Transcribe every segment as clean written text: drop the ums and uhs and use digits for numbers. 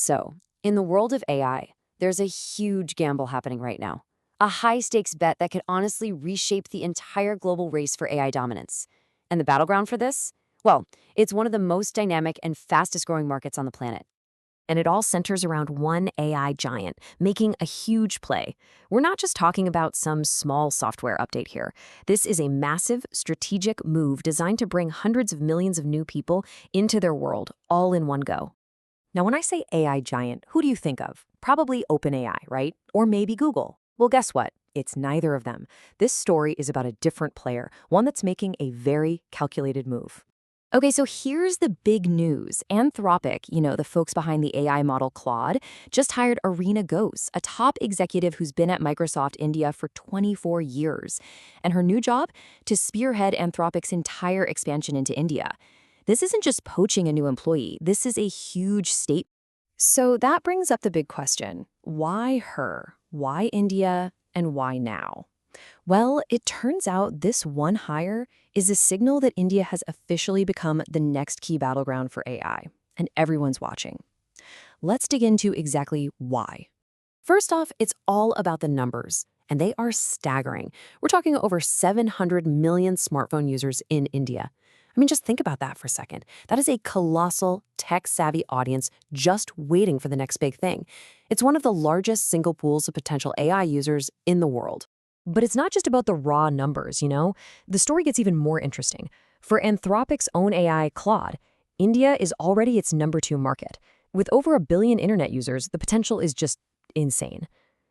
So, in the world of AI, there's a huge gamble happening right now. A high-stakes bet that could honestly reshape the entire global race for AI dominance. And the battleground for this? Well, it's one of the most dynamic and fastest-growing markets on the planet. And it all centers around one AI giant, making a huge play. We're not just talking about some small software update here. This is a massive, strategic move designed to bring hundreds of millions of new people into their world, all in one go. Now, when I say AI giant, who do you think of? Probably OpenAI, right? Or maybe Google. Well, guess what? It's neither of them. This story is about a different player, one that's making a very calculated move. Okay, so here's the big news. Anthropic, the folks behind the AI model Claude, just hired Irina Ghose, a top executive who's been at Microsoft India for 24 years. And her new job? To spearhead Anthropic's entire expansion into India. This isn't just poaching a new employee. This is a huge statement. So that brings up the big question. Why her? Why India? And why now? Well, it turns out this one hire is a signal that India has officially become the next key battleground for AI, and everyone's watching. Let's dig into exactly why. First off, it's all about the numbers, and they are staggering. We're talking over 700 million smartphone users in India. I mean, just think about that for a second. That is a colossal, tech-savvy audience just waiting for the next big thing. It's one of the largest single pools of potential AI users in the world. But it's not just about the raw numbers, The story gets even more interesting. For Anthropic's own AI, Claude, India is already its #2 market. With over 1 billion internet users, the potential is just insane.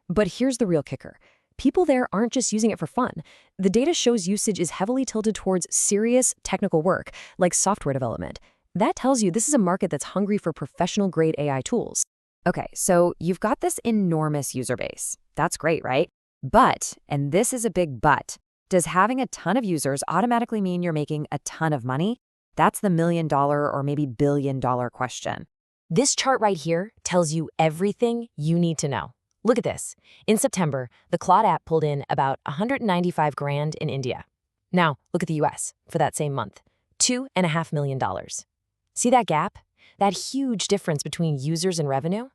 But here's the real kicker. People there aren't just using it for fun. The data shows usage is heavily tilted towards serious technical work, like software development. That tells you this is a market that's hungry for professional-grade AI tools. Okay, so you've got this enormous user base. That's great, right? But, and this is a big but, does having a ton of users automatically mean you're making a ton of money? That's the $1,000,000 or maybe $1 billion question. This chart right here tells you everything you need to know. Look at this. In September, the Claude app pulled in about 195 grand in India. Now, look at the US for that same month. $2.5 million. See that gap? That huge difference between users and revenue?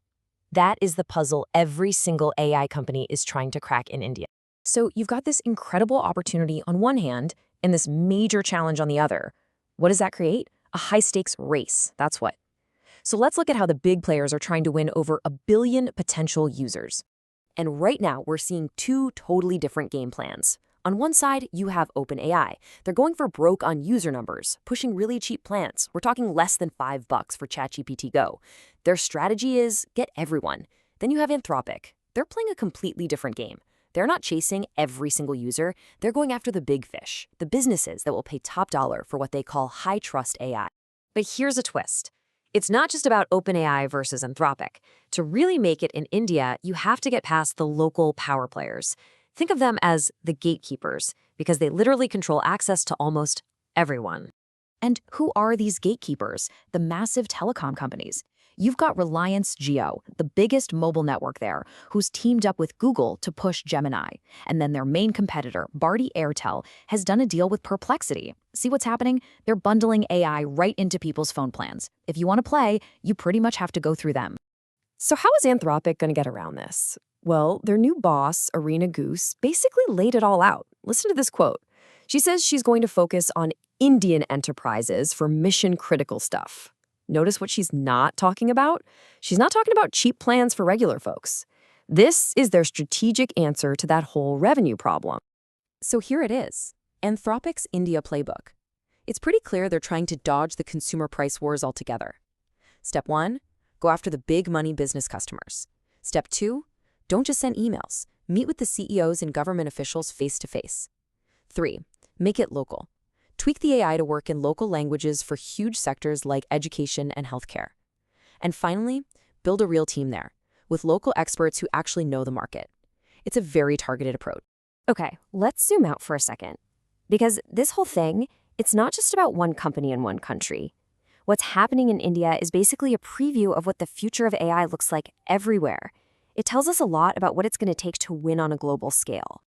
That is the puzzle every single AI company is trying to crack in India. So you've got this incredible opportunity on one hand and this major challenge on the other. What does that create? A high-stakes race, that's what. So let's look at how the big players are trying to win over 1 billion potential users. And right now, we're seeing two totally different game plans. On one side, you have OpenAI. They're going for broke on user numbers, pushing really cheap plans. We're talking less than $5 for ChatGPT Go. Their strategy is get everyone. Then you have Anthropic. They're playing a completely different game. They're not chasing every single user. They're going after the big fish, the businesses that will pay top dollar for what they call high-trust AI. But here's a twist. It's not just about OpenAI versus Anthropic. To really make it in India, you have to get past the local power players. Think of them as the gatekeepers, because they literally control access to almost everyone. And who are these gatekeepers? The massive telecom companies. You've got Reliance Jio, the biggest mobile network there, who's teamed up with Google to push Gemini. And then their main competitor, Bharti Airtel, has done a deal with Perplexity. See what's happening? They're bundling AI right into people's phone plans. If you want to play, you pretty much have to go through them. So how is Anthropic going to get around this? Well, their new boss, Irina Ghose, basically laid it all out. Listen to this quote. She says she's going to focus on Indian enterprises for mission-critical stuff. Notice what she's not talking about? She's not talking about cheap plans for regular folks. This is their strategic answer to that whole revenue problem. So here it is, Anthropic's India playbook. It's pretty clear they're trying to dodge the consumer price wars altogether. Step 1, go after the big money business customers. Step 2, don't just send emails. Meet with the CEOs and government officials face-to-face. 3, make it local. Tweak the AI to work in local languages for huge sectors like education and healthcare. And finally, build a real team there, with local experts who actually know the market. It's a very targeted approach. Okay, let's zoom out for a second. Because this whole thing, it's not just about one company in one country. What's happening in India is basically a preview of what the future of AI looks like everywhere. It tells us a lot about what it's going to take to win on a global scale.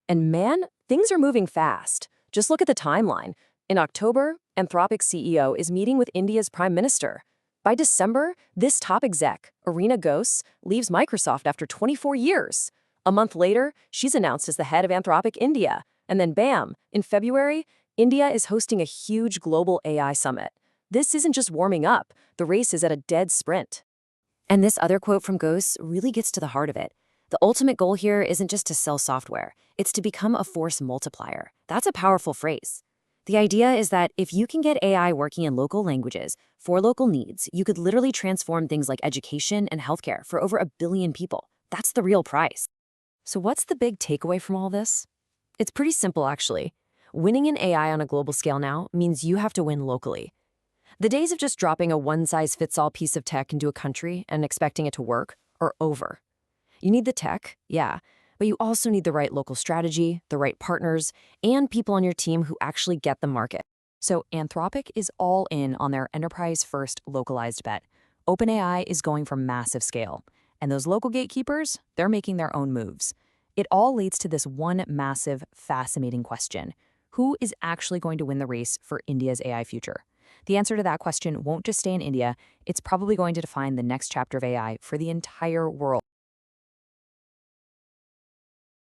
And man, things are moving fast. Just look at the timeline. In October, Anthropic's CEO is meeting with India's Prime Minister. By December, this top exec, Irina Ghose, leaves Microsoft after 24 years. A month later, she's announced as the head of Anthropic India. And then bam, in February, India is hosting a huge global AI summit. This isn't just warming up, the race is at a dead sprint. And this other quote from Ghose really gets to the heart of it. The ultimate goal here isn't just to sell software, it's to become a force multiplier. That's a powerful phrase. The idea is that if you can get AI working in local languages for local needs, you could literally transform things like education and healthcare for over 1 billion people. That's the real price. So what's the big takeaway from all this? It's pretty simple, actually. Winning in AI on a global scale now means you have to win locally. The days of just dropping a one-size-fits-all piece of tech into a country and expecting it to work are over. You need the tech, yeah, but you also need the right local strategy, the right partners, and people on your team who actually get the market. So Anthropic is all in on their enterprise-first localized bet. OpenAI is going for massive scale, and those local gatekeepers, they're making their own moves. It all leads to this one massive, fascinating question. Who is actually going to win the race for India's AI future? The answer to that question won't just stay in India, it's probably going to define the next chapter of AI for the entire world.